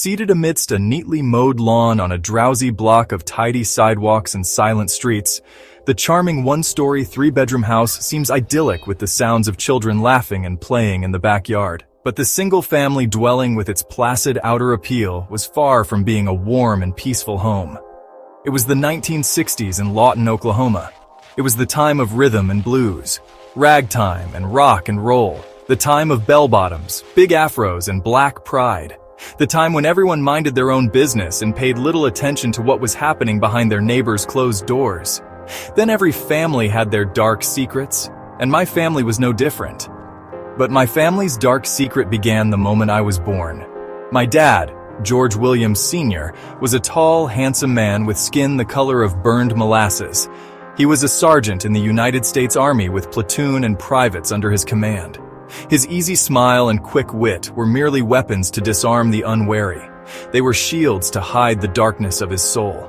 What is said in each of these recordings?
Seated amidst a neatly mowed lawn on a drowsy block of tidy sidewalks and silent streets, the charming one-story, three-bedroom house seems idyllic with the sounds of children laughing and playing in the backyard. But the single-family dwelling with its placid outer appeal was far from being a warm and peaceful home. It was the 1960s in Lawton, Oklahoma. It was the time of rhythm and blues, ragtime and rock and roll, the time of bell-bottoms, big afros and black pride. The time when everyone minded their own business and paid little attention to what was happening behind their neighbors' closed doors. Then every family had their dark secrets, and my family was no different. But my family's dark secret began the moment I was born. My dad, George Williams Sr., was a tall, handsome man with skin the color of burned molasses. He was a sergeant in the United States Army with platoon and privates under his command. His easy smile and quick wit were merely weapons to disarm the unwary. They were shields to hide the darkness of his soul.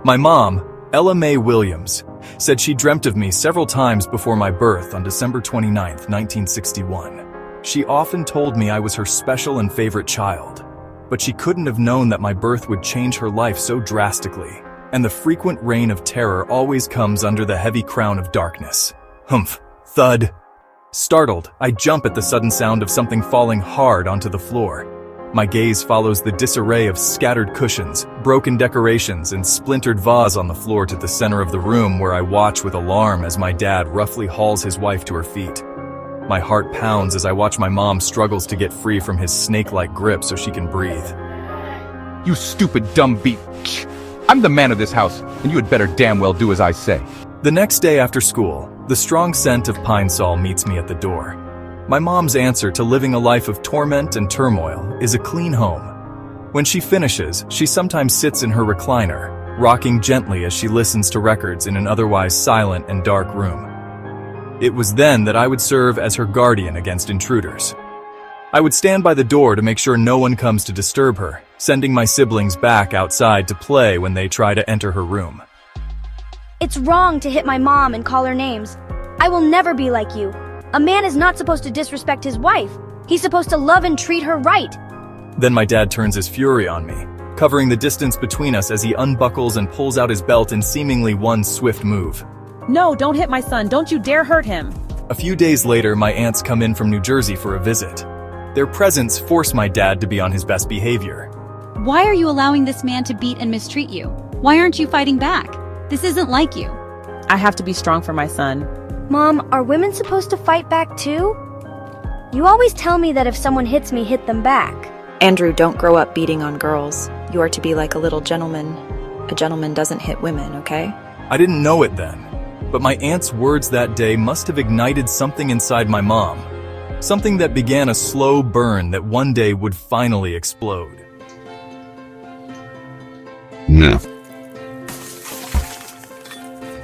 My mom, Ella Mae Williams, said she dreamt of me several times before my birth on December 29, 1961. She often told me I was her special and favorite child, but she couldn't have known that my birth would change her life so drastically, and the frequent reign of terror always comes under the heavy crown of darkness. Humph! Thud! Startled, I jump at the sudden sound of something falling hard onto the floor. My gaze follows the disarray of scattered cushions, broken decorations, and splintered vase on the floor to the center of the room, where I watch with alarm as my dad roughly hauls his wife to her feet. My heart pounds as I watch my mom struggles to get free from his snake-like grip so she can breathe. You stupid dumb bitch. I'm the man of this house, and you had better damn well do as I say. The next day after school, the strong scent of pine sol meets me at the door. My mom's answer to living a life of torment and turmoil is a clean home. When she finishes, she sometimes sits in her recliner, rocking gently as she listens to records in an otherwise silent and dark room. It was then that I would serve as her guardian against intruders. I would stand by the door to make sure no one comes to disturb her, sending my siblings back outside to play when they try to enter her room. It's wrong to hit my mom and call her names. I will never be like you. A man is not supposed to disrespect his wife. He's supposed to love and treat her right. Then my dad turns his fury on me, covering the distance between us as he unbuckles and pulls out his belt in seemingly one swift move. No, don't hit my son. Don't you dare hurt him. A few days later, my aunts come in from New Jersey for a visit. Their presence forced my dad to be on his best behavior. Why are you allowing this man to beat and mistreat you? Why aren't you fighting back? This isn't like you. I have to be strong for my son. Mom, are women supposed to fight back too? You always tell me that if someone hits me, hit them back. Andrew, don't grow up beating on girls. You are to be like a little gentleman. A gentleman doesn't hit women, okay? I didn't know it then, but my aunt's words that day must have ignited something inside my mom. Something that began a slow burn that one day would finally explode. No.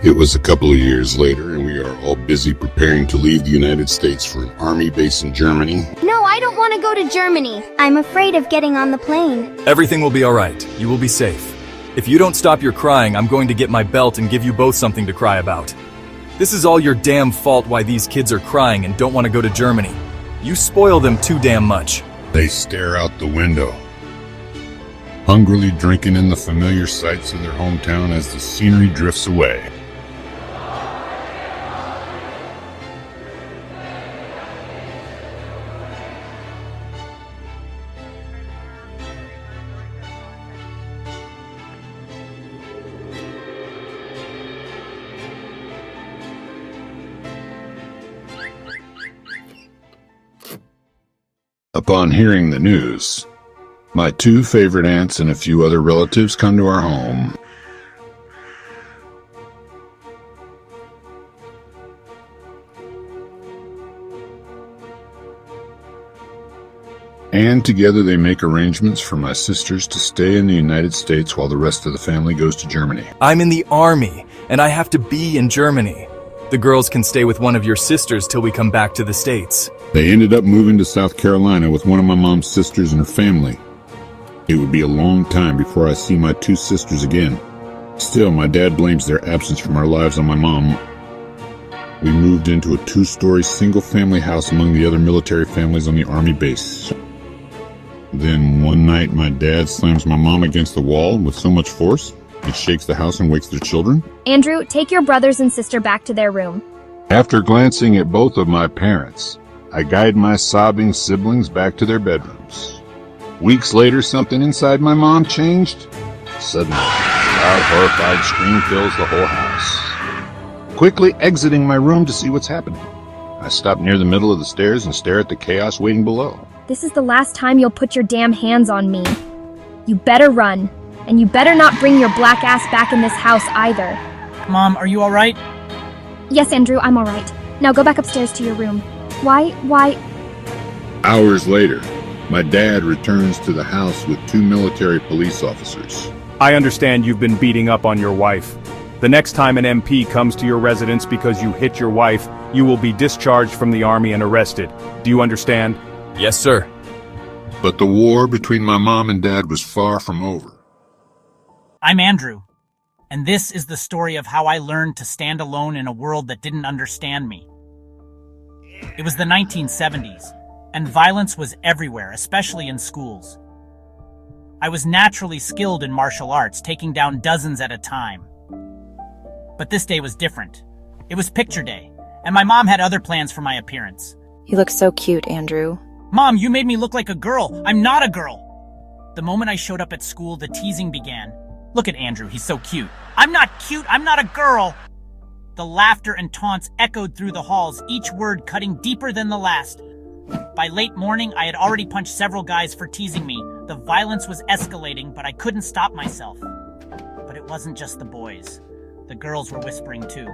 It was a couple of years later, and we are all busy preparing to leave the United States for an army base in Germany. No, I don't want to go to Germany. I'm afraid of getting on the plane. Everything will be all right. You will be safe. If you don't stop your crying, I'm going to get my belt and give you both something to cry about. This is all your damn fault why these kids are crying and don't want to go to Germany. You spoil them too damn much. They stare out the window, hungrily drinking in the familiar sights of their hometown as the scenery drifts away. Upon hearing the news, my two favorite aunts and a few other relatives come to our home. And together they make arrangements for my sisters to stay in the United States while the rest of the family goes to Germany. I'm in the army, and I have to be in Germany. The girls can stay with one of your sisters till we come back to the States. They ended up moving to South Carolina with one of my mom's sisters and her family. It would be a long time before I see my two sisters again. Still, my dad blames their absence from our lives on my mom. We moved into a 2-story single-family house among the other military families on the army base. Then one night my dad slams my mom against the wall with so much force, it shakes the house and wakes their children. Andrew, take your brothers and sister back to their room. After glancing at both of my parents, I guide my sobbing siblings back to their bedrooms. Weeks later, something inside my mom changed. Suddenly, a loud, horrified scream fills the whole house. Quickly exiting my room to see what's happening, I stop near the middle of the stairs and stare at the chaos waiting below. This is the last time you'll put your damn hands on me. You better run, and you better not bring your black ass back in this house either. Mom, are you alright? Yes, Andrew, I'm alright. Now go back upstairs to your room. Why? Hours later, my dad returns to the house with 2 military police officers. I understand you've been beating up on your wife. The next time an MP comes to your residence because you hit your wife, you will be discharged from the army and arrested. Do you understand? Yes, sir. But the war between my mom and dad was far from over. I'm Andrew, and this is the story of how I learned to stand alone in a world that didn't understand me. It was the 1970s, and violence was everywhere, especially in schools. I was naturally skilled in martial arts, taking down dozens at a time. But this day was different. It was picture day, and my mom had other plans for my appearance. You look so cute, Andrew. Mom, you made me look like a girl. I'm not a girl. The moment I showed up at school, the teasing began. Look at Andrew, he's so cute. I'm not cute, I'm not a girl. The laughter and taunts echoed through the halls, each word cutting deeper than the last. By late morning, I had already punched several guys for teasing me. The violence was escalating, but I couldn't stop myself. But it wasn't just the boys. The girls were whispering too.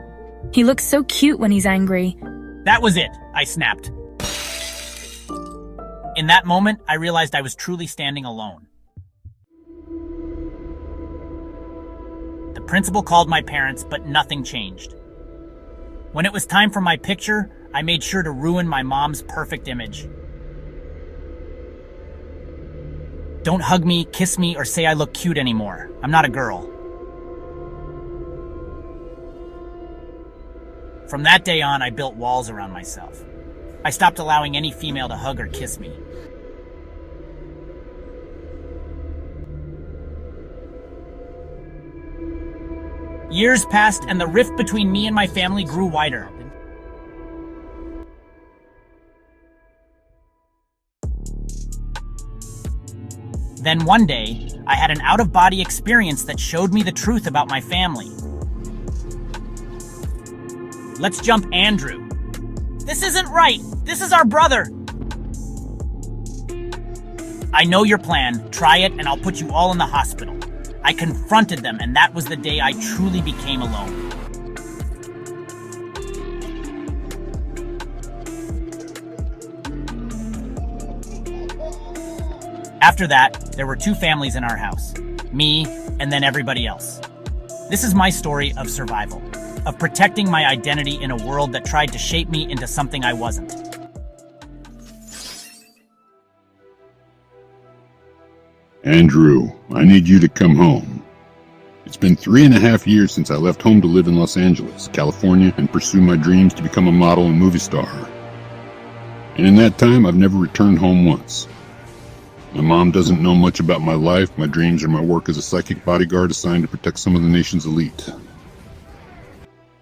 He looks so cute when he's angry. That was it, I snapped. In that moment, I realized I was truly standing alone. The principal called my parents, but nothing changed. When it was time for my picture, I made sure to ruin my mom's perfect image. Don't hug me, kiss me, or say I look cute anymore. I'm not a girl. From that day on, I built walls around myself. I stopped allowing any female to hug or kiss me. Years passed, and the rift between me and my family grew wider. Then one day, I had an out-of-body experience that showed me the truth about my family. Let's jump Andrew. This isn't right. This is our brother. I know your plan. Try it, and I'll put you all in the hospital. I confronted them, and that was the day I truly became alone. After that, there were 2 families in our house. Me, and then everybody else. This is my story of survival, of protecting my identity in a world that tried to shape me into something I wasn't. Andrew, I need you to come home. It's been 3.5 years since I left home to live in Los Angeles, California, and pursue my dreams to become a model and movie star. And in that time, I've never returned home once. My mom doesn't know much about my life, my dreams, or my work as a psychic bodyguard assigned to protect some of the nation's elite.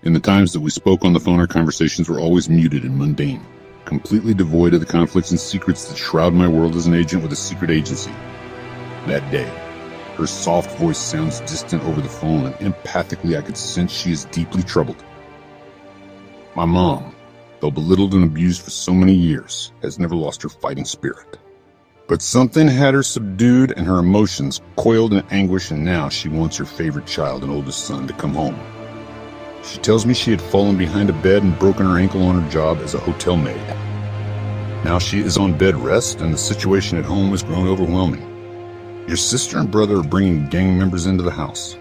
In the times that we spoke on the phone, our conversations were always muted and mundane, completely devoid of the conflicts and secrets that shroud my world as an agent with a secret agency. That day, her soft voice sounds distant over the phone, and empathically I could sense she is deeply troubled. My mom, though belittled and abused for so many years, has never lost her fighting spirit. But something had her subdued and her emotions coiled in anguish, and now she wants her favorite child and oldest son to come home. She tells me she had fallen behind a bed and broken her ankle on her job as a hotel maid. Now she is on bed rest, and the situation at home has grown overwhelming. Your sister and brother are bringing gang members into the house.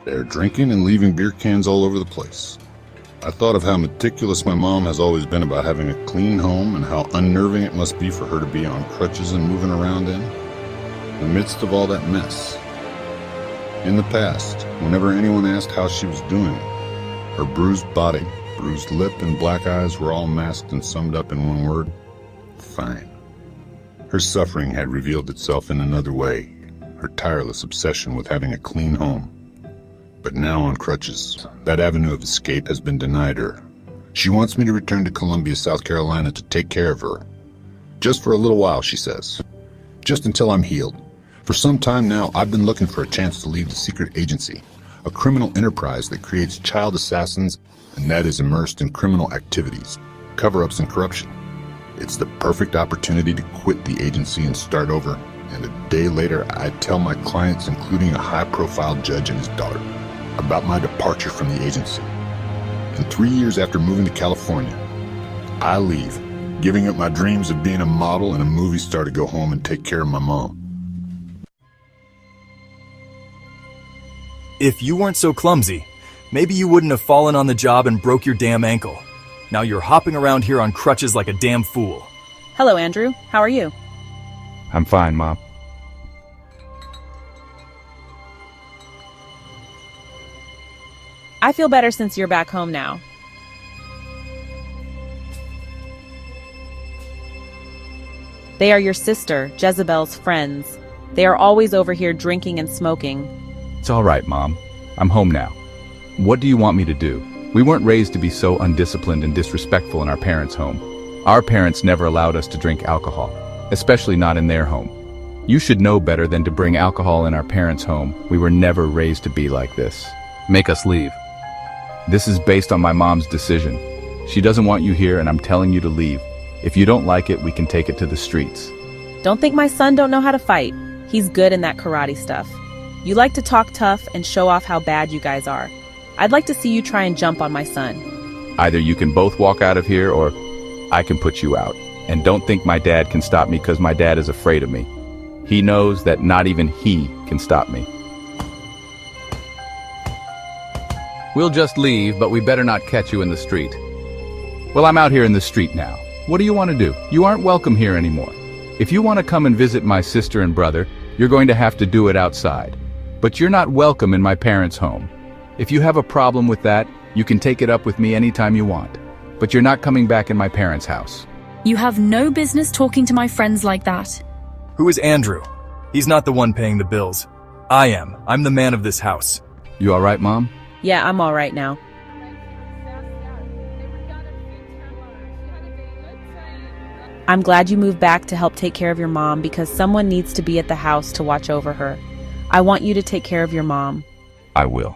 They are drinking and leaving beer cans all over the place. I thought of how meticulous my mom has always been about having a clean home and how unnerving it must be for her to be on crutches and moving around in the midst of all that mess. In the past, whenever anyone asked how she was doing, her bruised body, bruised lip, and black eyes were all masked and summed up in one word: fine. Her suffering had revealed itself in another way, her tireless obsession with having a clean home. But now on crutches, that avenue of escape has been denied her. She wants me to return to Columbia, South Carolina to take care of her. Just for a little while, she says. Just until I'm healed. For some time now, I've been looking for a chance to leave the secret agency, a criminal enterprise that creates child assassins and that is immersed in criminal activities, cover-ups and corruption. It's the perfect opportunity to quit the agency and start over, and a day later I tell my clients, including a high-profile judge and his daughter, about my departure from the agency. And 3 years after moving to California, I leave, giving up my dreams of being a model and a movie star to go home and take care of my mom. If you weren't so clumsy, maybe you wouldn't have fallen on the job and broke your damn ankle. Now you're hopping around here on crutches like a damn fool. Hello, Andrew. How are you? I'm fine, Mom. I feel better since you're back home now. They are your sister, Jezebel's friends. They are always over here drinking and smoking. It's all right, Mom. I'm home now. What do you want me to do? We weren't raised to be so undisciplined and disrespectful in our parents' home. Our parents never allowed us to drink alcohol, especially not in their home. You should know better than to bring alcohol in our parents' home. We were never raised to be like this. Make us leave. This is based on my mom's decision. She doesn't want you here and I'm telling you to leave. If you don't like it, we can take it to the streets. Don't think my son don't know how to fight. He's good in that karate stuff. You like to talk tough and show off how bad you guys are. I'd like to see you try and jump on my son. Either you can both walk out of here or I can put you out. And don't think my dad can stop me because my dad is afraid of me. He knows that not even he can stop me. We'll just leave, but we better not catch you in the street. Well, I'm out here in the street now. What do you want to do? You aren't welcome here anymore. If you want to come and visit my sister and brother, you're going to have to do it outside. But you're not welcome in my parents' home. If you have a problem with that, you can take it up with me anytime you want. But you're not coming back in my parents' house. You have no business talking to my friends like that. Who is Andrew? He's not the one paying the bills. I am. I'm the man of this house. You all right, Mom? Yeah, I'm all right now. I'm glad you moved back to help take care of your mom because someone needs to be at the house to watch over her. I want you to take care of your mom. I will.